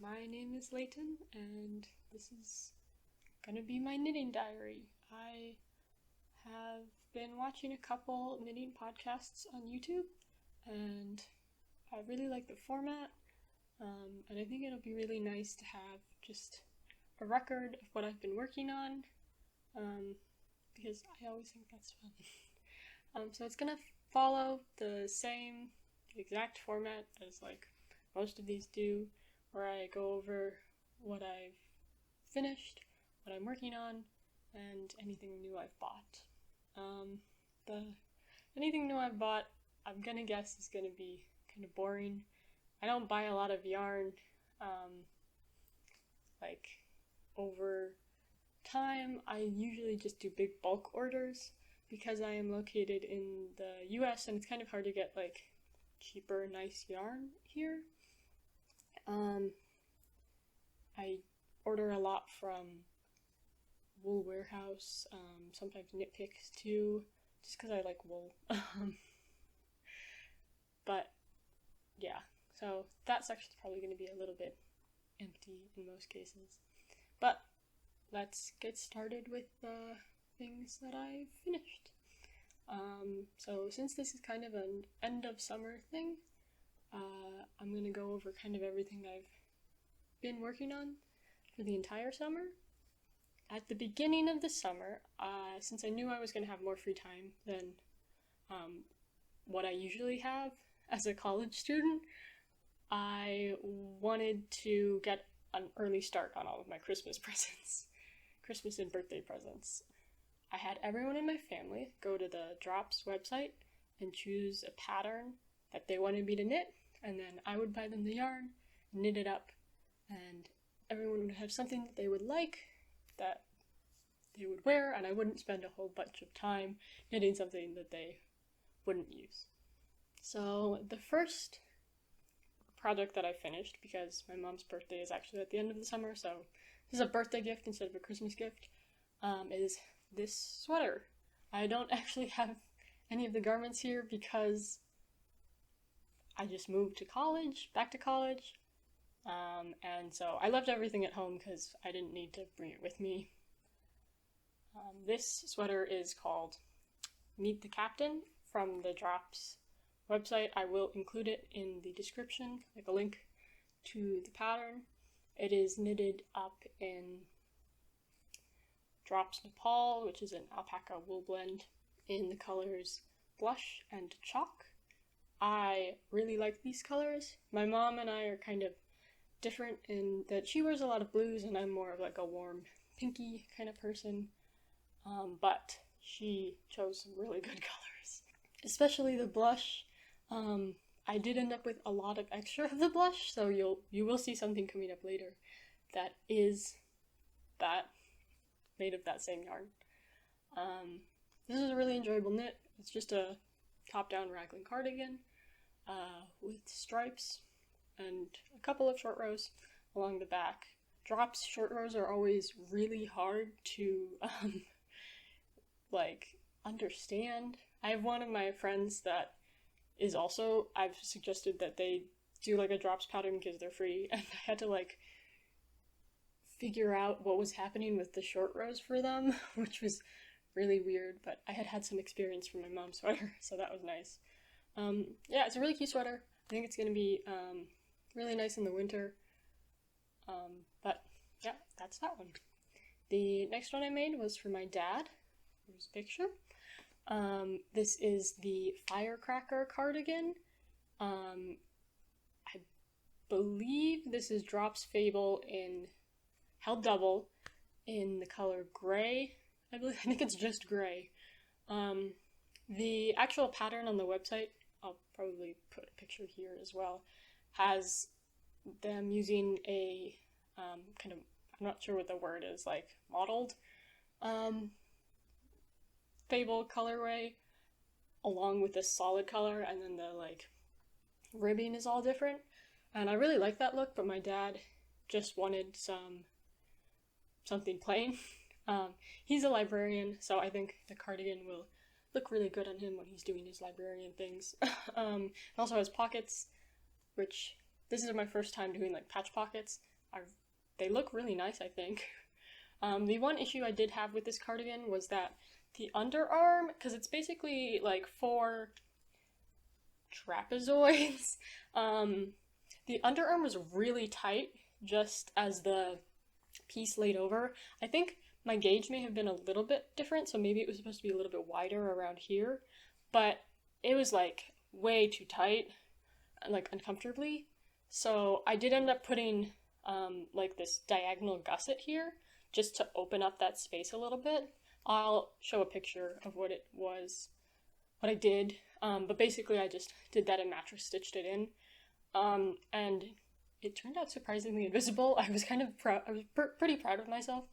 My name is Layton, and this is gonna be my knitting diary. I have been watching a couple knitting podcasts on YouTube, and I really like the format, and I think it'll be really nice to have just a record of what I've been working on, because I always think that's fun. So it's gonna follow the same exact format as like most of these do, where I go over what I've finished, what I'm working on, and anything new I've bought. Anything new I've bought, I'm gonna guess is gonna be kind of boring. I don't buy a lot of yarn, like over time. I usually just do big bulk orders because I am located in the US and it's kind of hard to get like cheaper, nice yarn here. I order a lot from Wool Warehouse, sometimes Knit Picks too, just because I like wool. But yeah, so that section's probably going to be a little bit empty in most cases. But let's get started with the things that I've finished. So since this is kind of an end of summer thing, I'm going to go over kind of everything I've been working on for the entire summer. At the beginning of the summer, since I knew I was going to have more free time than what I usually have as a college student, I wanted to get an early start on all of my Christmas presents, Christmas and birthday presents. I had everyone in my family go to the Drops website and choose a pattern that they wanted me to knit, and then I would buy them the yarn, knit it up, and everyone would have something that they would like that they would wear, and I wouldn't spend a whole bunch of time knitting something that they wouldn't use. So the first project that I finished, because my mom's birthday is actually at the end of the summer, so this is a birthday gift instead of a Christmas gift, is this sweater. I don't actually have any of the garments here because I just moved to college, back to college, and so I left everything at home because I didn't need to bring it with me. This sweater is called Meet the Captain from the Drops website. I will include it in the description, like a link to the pattern. It is knitted up in Drops Nepal, which is an alpaca wool blend, in the colors Blush and Chalk. I really like these colors. My mom and I are kind of different in that she wears a lot of blues and I'm more of like a warm pinky kind of person, but she chose some really good colors, especially the blush. I did end up with a lot of extra of the blush, so you will see something coming up later that is made of that same yarn. This is a really enjoyable knit. It's just a top-down raglan cardigan with stripes and a couple of short rows along the back. Drops short rows are always really hard to understand. I have one of my friends that is also, I've suggested that they do like a Drops pattern because they're free, and I had to figure out what was happening with the short rows for them, which was really weird, but I had some experience from my mom's sweater, so that was nice. Yeah, it's a really cute sweater. I think it's going to be really nice in the winter. But yeah, that's that one. The next one I made was for my dad. Here's a picture. This is the Firecracker cardigan. I believe this is Drops Fabel in held double in the color gray. I think it's just gray. The actual pattern on the website, I'll probably put a picture here as well, has them using a kind of, I'm not sure what the word is, mottled Fable colorway along with this solid color, and then the ribbing is all different. And I really like that look, but my dad just wanted something plain. He's a librarian, so I think the cardigan will look really good on him when he's doing his librarian things. It also has pockets, which this is my first time doing patch pockets, they look really nice, I think. The one issue I did have with this cardigan was that the underarm, because it's basically like 4 trapezoids, the underarm was really tight just as the piece laid over. I think my gauge may have been a little bit different, so maybe it was supposed to be a little bit wider around here, but it was like way too tight, like uncomfortably. So I did end up putting like this diagonal gusset here just to open up that space a little bit. I'll show a picture of what it was, what I did, but basically I just did that and mattress stitched it in, and it turned out surprisingly invisible. I was kind of proud, I was pretty proud of myself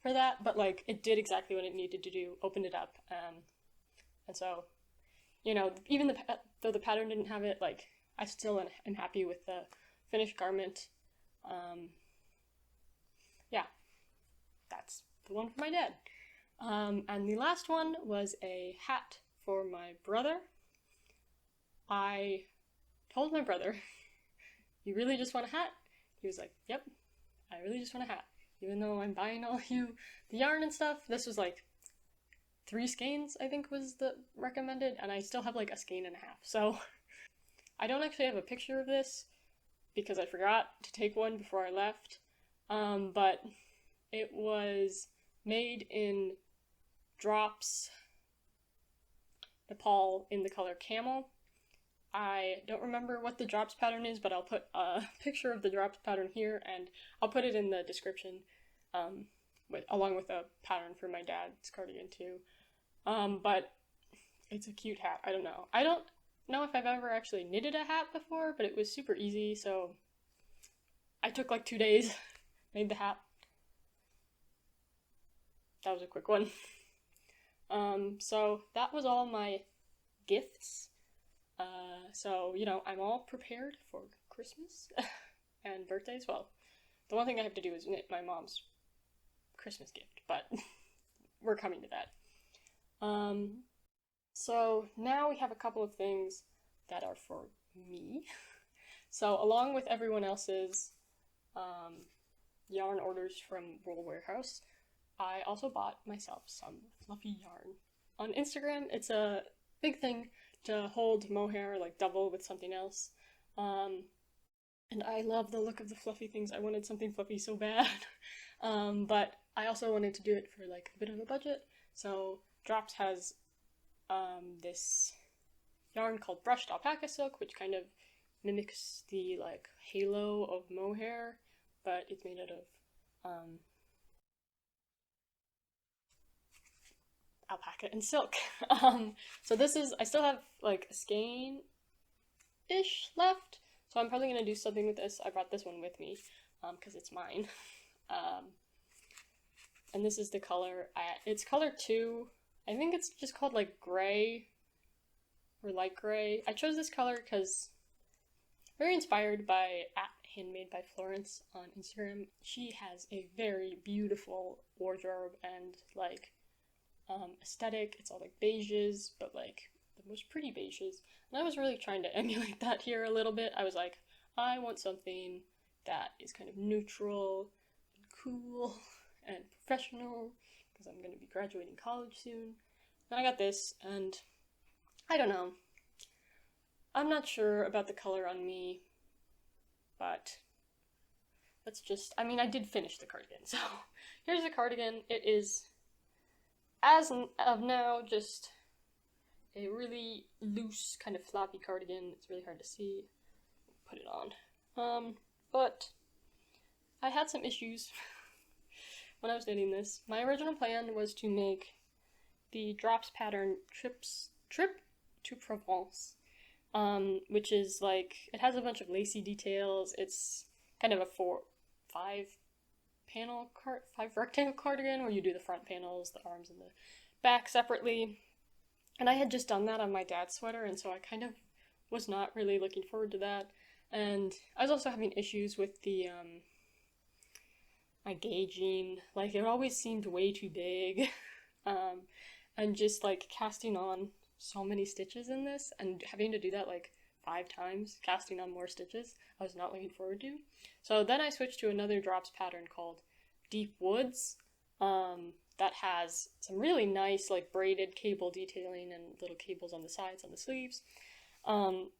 for that, but like it did exactly what it needed to do, opened it up, and so, you know, even though the pattern didn't have it, like I still am happy with the finished garment. Yeah, that's the one for my dad. And the last one was a hat for my brother. I told my brother, "You really just want a hat?" He was like, "Yep, I really just want a hat." Even though I'm buying all you the yarn and stuff, this was like 3 skeins, I think was the recommended, and I still have like a skein and a half. So I don't actually have a picture of this because I forgot to take one before I left. But it was made in Drops, Nepal, in the color Camel. I don't remember what the Drops pattern is, but I'll put a picture of the Drops pattern here, and I'll put it in the description, along with a pattern for my dad's cardigan too. But it's a cute hat. I don't know if I've ever actually knitted a hat before, but it was super easy, so I took like 2 days, made the hat. That was a quick one. So that was all my gifts. So, you know, I'm all prepared for Christmas and birthday as well. The one thing I have to do is knit my mom's Christmas gift, but we're coming to that. So now we have a couple of things that are for me. So along with everyone else's yarn orders from Wool Warehouse, I also bought myself some fluffy yarn. On Instagram, it's a big thing to hold mohair, like double with something else. And I love the look of the fluffy things. I wanted something fluffy so bad. But I also wanted to do it for like a bit of a budget. So Drops has this yarn called brushed alpaca silk, which kind of mimics the like halo of mohair, but it's made out of alpaca and silk. So this is, I still have like a skein-ish left, so I'm probably gonna do something with this. I brought this one with me because it's mine. And this is the color. It's color 2. I think it's just called like gray or light gray. I chose this color because very inspired by @handmade by Florence on Instagram. She has a very beautiful wardrobe and like aesthetic. It's all like beiges, but like the most pretty beiges. And I was really trying to emulate that here a little bit. I was like, I want something that is kind of neutral and cool and professional because I'm going to be graduating college soon. Then I got this, and I don't know. I'm not sure about the color on me, but let's just, I mean, I did finish the cardigan, so here's the cardigan. It is, as of now, just a really loose, kind of floppy cardigan. It's really hard to see. Put it on. But I had some issues when I was knitting this. My original plan was to make the Drops pattern Trip to Provence, which is like, it has a bunch of lacy details. It's kind of a 5 rectangle cardigan where you do the front panels, the arms, and the back separately. And I had just done that on my dad's sweater, and so I kind of was not really looking forward to that. And I was also having issues with the my gauging. Like, it always seemed way too big. And just like casting on so many stitches in this and having to do that like 5 times, casting on more stitches. I was not looking forward to. So then I switched to another drops pattern called Deep Woods, that has some really nice like braided cable detailing and little cables on the sides, on the sleeves. And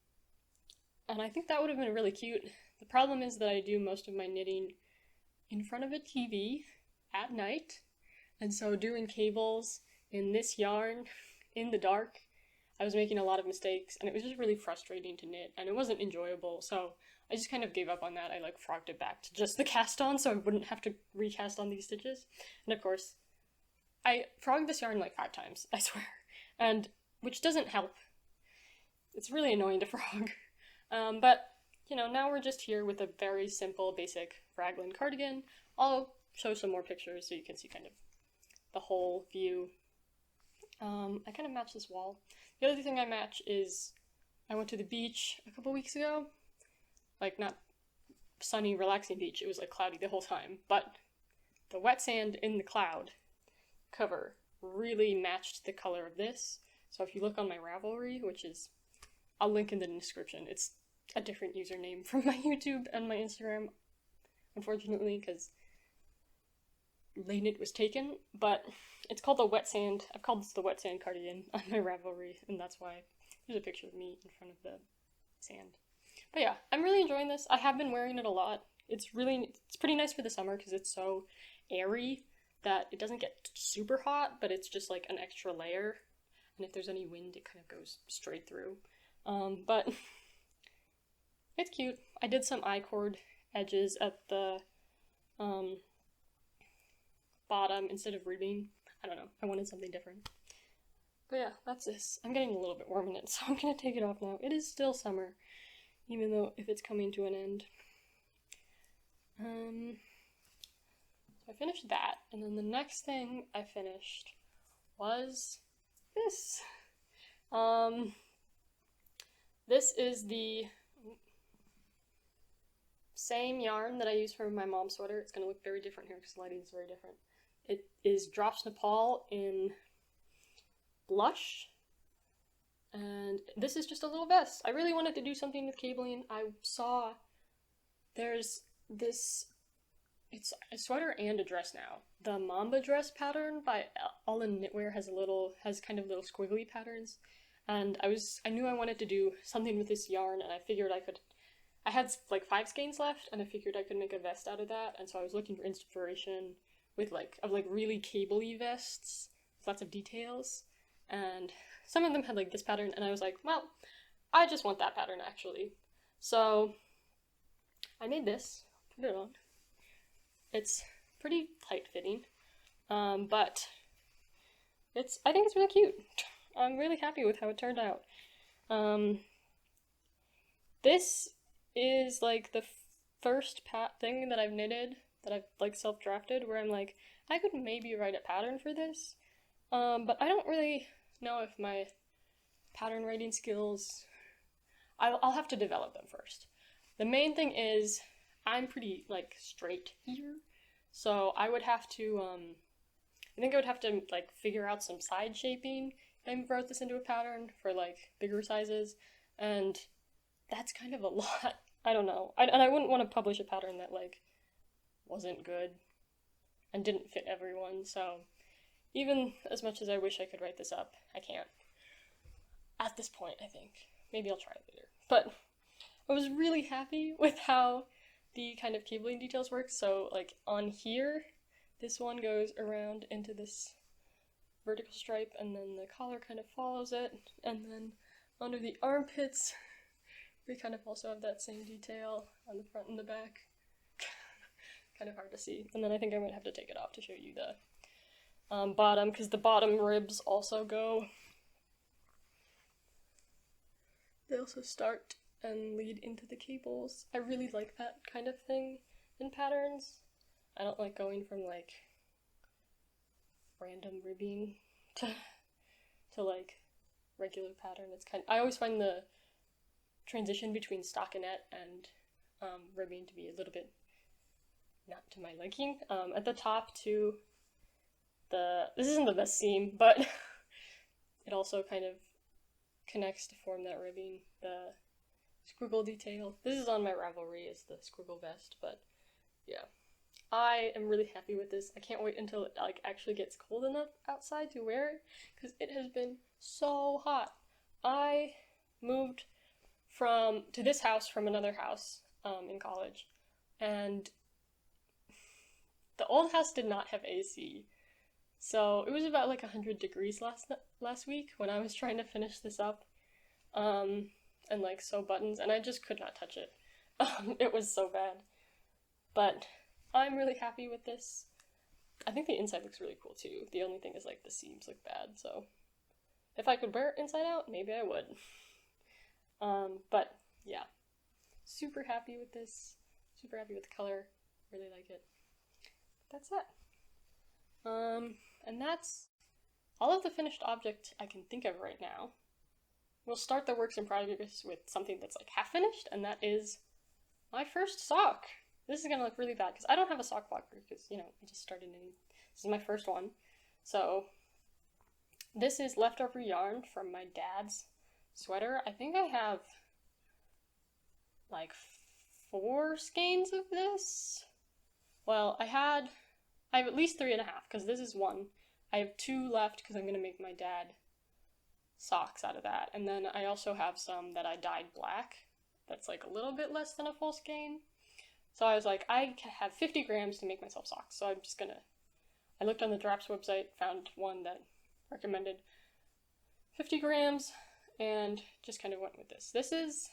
I think that would have been really cute. The problem is that I do most of my knitting in front of a TV at night, and so doing cables in this yarn in the dark, I was making a lot of mistakes, and it was just really frustrating to knit, and it wasn't enjoyable, so I just kind of gave up on that. I like frogged it back to just the cast on so I wouldn't have to recast on these stitches. And of course, I frogged this yarn like 5 times, I swear, and which doesn't help. It's really annoying to frog. But, you know, now we're just here with a very simple, basic raglan cardigan. I'll show some more pictures so you can see kind of the whole view. I kind of match this wall. The other thing I match is I went to the beach a couple weeks ago. Like, not sunny, relaxing beach. It was, like, cloudy the whole time. But the wet sand in the cloud cover really matched the color of this. So if you look on my Ravelry, which is, I'll link in the description. It's a different username from my YouTube and my Instagram, unfortunately, because leiknit was taken, but it's called the wet sand. I've called this the wet sand cardigan on my Ravelry, and that's why there's a picture of me in front of the sand. But yeah, I'm really enjoying this. I have been wearing it a lot. It's pretty nice for the summer because it's so airy that it doesn't get super hot, but it's just like an extra layer. And if there's any wind, it kind of goes straight through. But it's cute. I did some I-cord edges at the bottom instead of ribbing. I don't know. I wanted something different. But yeah, that's this. I'm getting a little bit warm in it, so I'm gonna take it off now. It is still summer, even though if it's coming to an end. So I finished that, and then the next thing I finished was this. This is the same yarn that I use for my mom's sweater. It's going to look very different here because the lighting is very different. It is Drops Nepal in Blush, and this is just a little vest. I really wanted to do something with cabling. I saw there's this, it's a sweater and a dress now. The Mamba dress pattern by All in Knitwear has kind of little squiggly patterns, and I knew I wanted to do something with this yarn, and I figured I had like 5 skeins left, and I figured I could make a vest out of that, and so I was looking for inspiration with really cable-y vests with lots of details, and some of them had like this pattern, and I was like, well, I just want that pattern actually. So I made this, put it on. It's pretty tight-fitting, but I think it's really cute. I'm really happy with how it turned out. This is like the first thing that I've knitted that I've like self-drafted where I'm like, I could maybe write a pattern for this, but I don't really know if my pattern writing skills, I'll have to develop them first. The main thing is I'm pretty like straight here, so I would have to I think I would have to like figure out some side shaping if I wrote this into a pattern for like bigger sizes, and that's kind of a lot. I don't know. And I wouldn't want to publish a pattern that like wasn't good and didn't fit everyone, so even as much as I wish I could write this up, I can't. At this point, I think. Maybe I'll try it later. But I was really happy with how the kind of cabling details work. So like on here, this one goes around into this vertical stripe, and then the collar kind of follows it, and then under the armpits we kind of also have that same detail on the front and the back. Kind of hard to see. And then I think I might have to take it off to show you the bottom, because the bottom ribs also go. They also start and lead into the cables. I really like that kind of thing in patterns. I don't like going from like random ribbing to like regular pattern. I always find the transition between stockinette and ribbing to be a little bit not to my liking. At the top too, this isn't the best seam, but it also kind of connects to form that ribbing. The squiggle detail. This is on my Ravelry as the Squiggle Vest, but yeah. I am really happy with this. I can't wait until it like actually gets cold enough outside to wear it, because it has been so hot. I moved to this house from another house in college, and the old house did not have AC. So it was about like 100 degrees last week when I was trying to finish this up and like sew buttons, and I just could not touch it. It was so bad. But I'm really happy with this. I think the inside looks really cool too. The only thing is like the seams look bad, so if I could wear it inside out, maybe I would. But yeah, super happy with this. Super happy with the color. Really like it. That's it. And that's all of the finished object I can think of right now. We'll start the works in progress with something that's like half finished, and that is my first sock. This is gonna look really bad because I don't have a sock blocker because, you know, I just started knitting. This is my first one. So this is leftover yarn from my dad's sweater. I think I have like 4 skeins of this. Well, I have at least 3.5 because this is 1. I have 2 left because I'm gonna make my dad socks out of that. And then I also have some that I dyed black. That's like a little bit less than a full skein. So I was like, I have 50 grams to make myself socks. So I looked on the Drops website, found one that recommended 50 grams, and just kind of went with this. This is,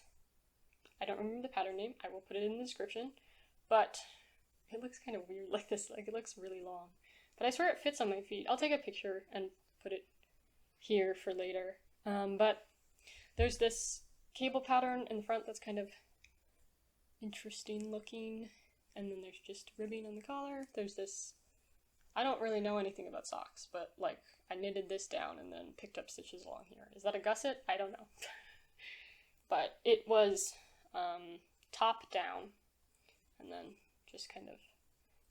I don't remember the pattern name. I will put it in the description, but it looks kind of weird like this. Like, it looks really long. But I swear it fits on my feet. I'll take a picture and put it here for later. But there's this cable pattern in the front that's kind of interesting looking, and then there's just ribbing on the collar. There's this, I don't really know anything about socks, but like I knitted this down and then picked up stitches along here. Is that a gusset? I don't know. But it was top down and then just kind of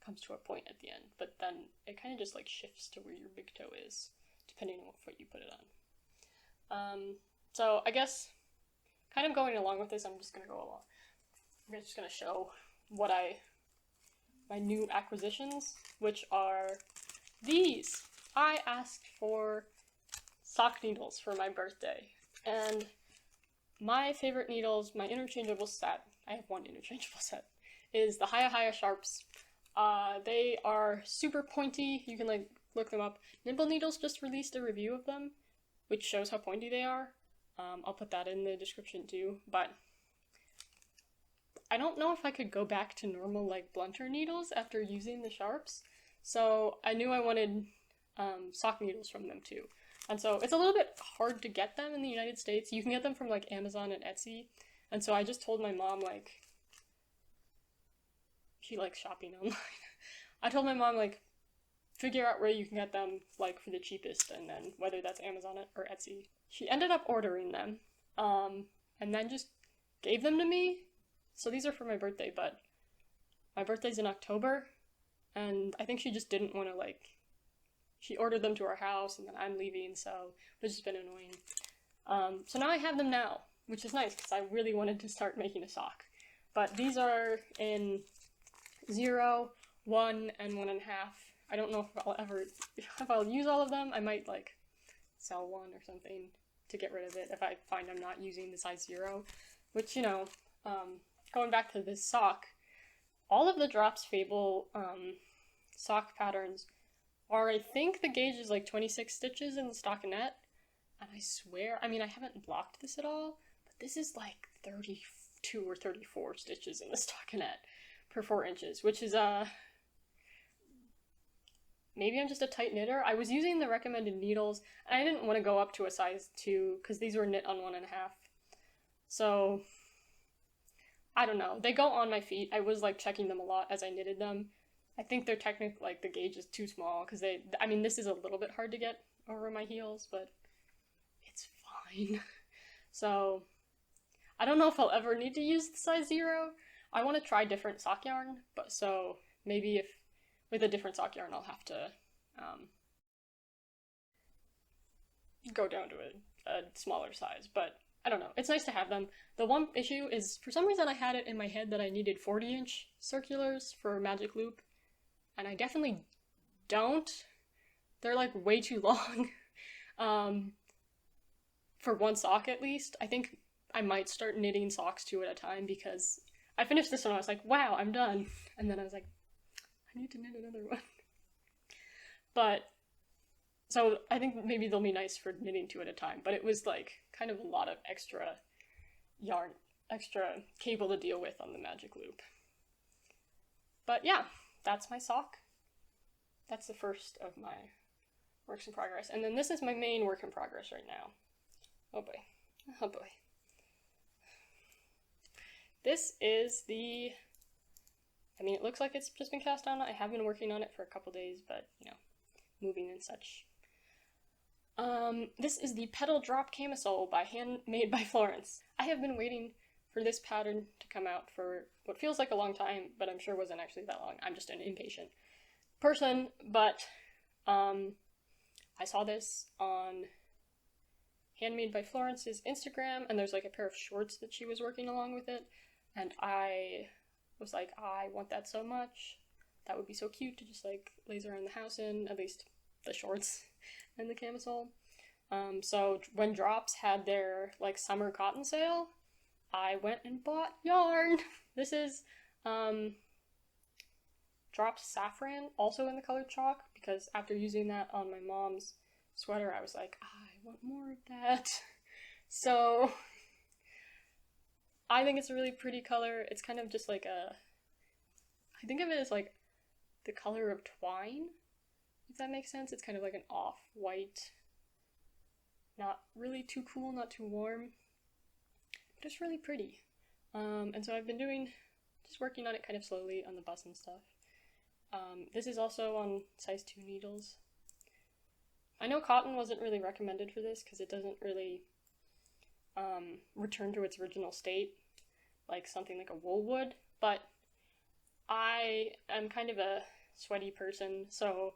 comes to a point at the end, but then it kind of just like shifts to where your big toe is depending on what foot you put it on. So I guess kind of going along with this, I'm just gonna show my new acquisitions, which are these. I asked for sock needles for my birthday, and my favorite needles, my interchangeable set, I have one interchangeable set, is the Hiya Sharps. They are super pointy. You can like look them up. Nimble Needles just released a review of them, which shows how pointy they are. I'll put that in the description too, but I don't know if I could go back to normal like blunter needles after using the Sharps, so I knew I wanted sock needles from them too. And so it's a little bit hard to get them in the United States. You can get them from like Amazon and Etsy, and so I just told my mom, like, she likes shopping online. I told my mom, like, figure out where you can get them, like, for the cheapest, and then whether that's Amazon or Etsy. She ended up ordering them, and then just gave them to me. So these are for my birthday, but my birthday's in October, and I think she just didn't want to, like, she ordered them to our house, and then I'm leaving, so it's just been annoying. So now I have them now, which is nice, because I really wanted to start making a sock. But these are in 0, 1, and 1.5. I don't know if I'll use all of them. I might, like, sell one or something to get rid of it if I find I'm not using the size 0. Which, you know, going back to this sock, all of the Drops Fabel sock patterns are, I think the gauge is like 26 stitches in the stockinette, and I swear, I mean, I haven't blocked this at all, but this is like 32 or 34 stitches in the stockinette per 4 inches, which is, maybe I'm just a tight knitter. I was using the recommended needles, and I didn't want to go up to a size 2, because these were knit on 1.5, so I don't know. They go on my feet. I was, like, checking them a lot as I knitted them. I think they're technically, like, the gauge is too small, because I mean, this is a little bit hard to get over my heels, but it's fine. So, I don't know if I'll ever need to use the size 0. I want to try different sock yarn, but so maybe if with a different sock yarn I'll have to go down to a smaller size, but I don't know. It's nice to have them. The one issue is, for some reason I had it in my head that I needed 40-inch circulars for Magic Loop, and I definitely don't. They're like way too long. For one sock at least. I think I might start knitting socks 2 at a time, because I finished this one, I was like, wow, I'm done. And then I was like, I need to knit another one. But, so I think maybe they'll be nice for knitting 2 at a time, but it was like kind of a lot of extra yarn, extra cable to deal with on the Magic Loop. But yeah, that's my sock. That's the first of my works in progress. And then this is my main work in progress right now. Oh boy. Oh boy. This is the... I mean, it looks like it's just been cast on. I have been working on it for a couple days, but, you know, moving and such. This is the Petal Drop Camisole made by Florence. I have been waiting for this pattern to come out for what feels like a long time, but I'm sure wasn't actually that long. I'm just an impatient person, but I saw this on Handmade by Florence's Instagram, and there's like a pair of shorts that she was working along with it, and I was like, I want that so much. That would be so cute to just like laze around the house in, at least the shorts and the camisole. So when Drops had their like summer cotton sale, I went and bought yarn. This is Drops Safran, also in the color chalk, because after using that on my mom's sweater, I was like, I want more of that. So I think it's a really pretty color. It's kind of just like I think of it as like the color of twine, if that makes sense. It's kind of like an off-white, not really too cool, not too warm, but it's really pretty. And so I've been just working on it kind of slowly on the bust and stuff. This is also on size 2 needles. I know cotton wasn't really recommended for this because it doesn't really return to its original state like something like a wool would, but I am kind of a sweaty person, so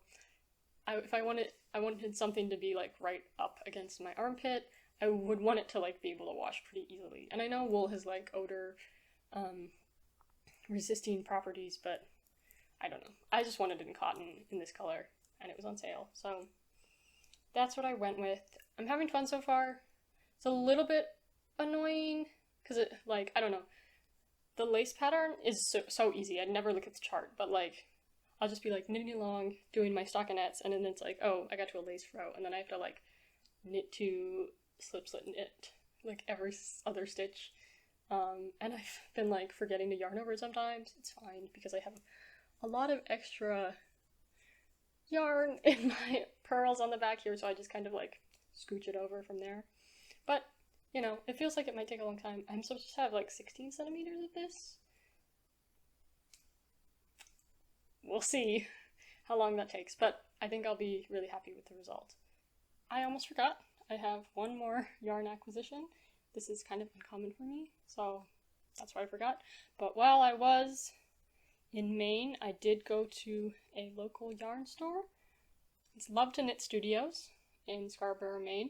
if I wanted something to be like right up against my armpit, I would want it to like be able to wash pretty easily. And I know wool has like odor resisting properties, but I don't know. I just wanted it in cotton in this color, and it was on sale, so that's what I went with. I'm having fun so far. It's a little bit annoying because it, like, I don't know. The lace pattern is so easy. I'd never look at the chart, but like, I'll just be like knitting along, doing my stockinettes, and then it's like, oh, I got to a lace row, and then I have to like knit to slip knit like every other stitch. And I've been like forgetting to yarn over sometimes. It's fine because I have a lot of extra yarn in my pearls on the back here, so I just kind of like scooch it over from there. But, you know, it feels like it might take a long time. I'm supposed to have like 16 centimeters of this. We'll see how long that takes, but I think I'll be really happy with the result. I almost forgot. I have one more yarn acquisition. This is kind of uncommon for me, so that's why I forgot. But while I was in Maine, I did go to a local yarn store. It's Love to Knit Studios in Scarborough, Maine.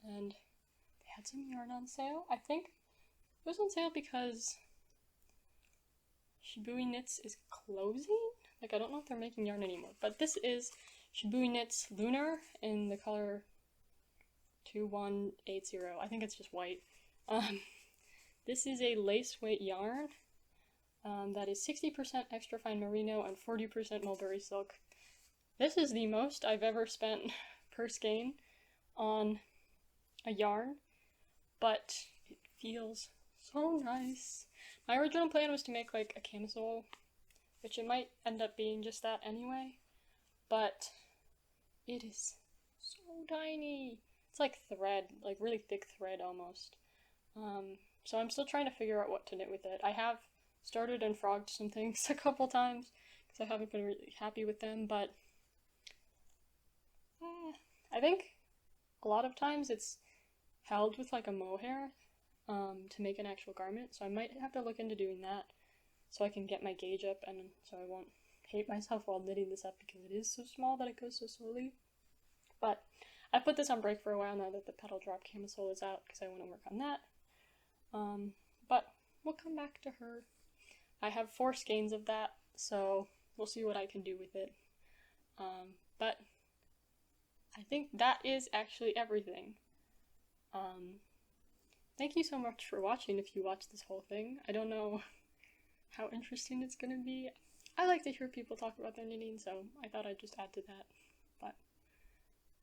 And they had some yarn on sale. I think it was on sale because Shibui Knits is closing? Like, I don't know if they're making yarn anymore. But this is Shibui Knits Lunar in the color 2180. I think it's just white. This is a lace weight yarn that is 60% extra fine merino and 40% mulberry silk. This is the most I've ever spent per skein on a yarn, but it feels so nice. My original plan was to make like a camisole, which it might end up being just that anyway, but it is so tiny. It's like thread, like really thick thread almost. So I'm still trying to figure out what to knit with it. I have started and frogged some things a couple times because I haven't been really happy with them, but I think a lot of times it's held with like a mohair to make an actual garment, so I might have to look into doing that so I can get my gauge up and so I won't hate myself while knitting this up because it is so small that it goes so slowly. But I put this on break for a while now that the pedal drop camisole is out because I want to work on that. But we'll come back to her. I have 4 skeins of that, so we'll see what I can do with it. But I think that is actually everything. Thank you so much for watching if you watched this whole thing. I don't know how interesting it's gonna be. I like to hear people talk about their knitting, so I thought I'd just add to that. But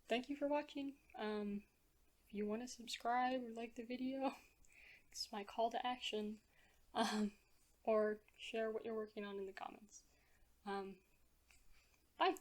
thank you for watching. If you want to subscribe or like the video, it's my call to action. Or share what you're working on in the comments. Bye!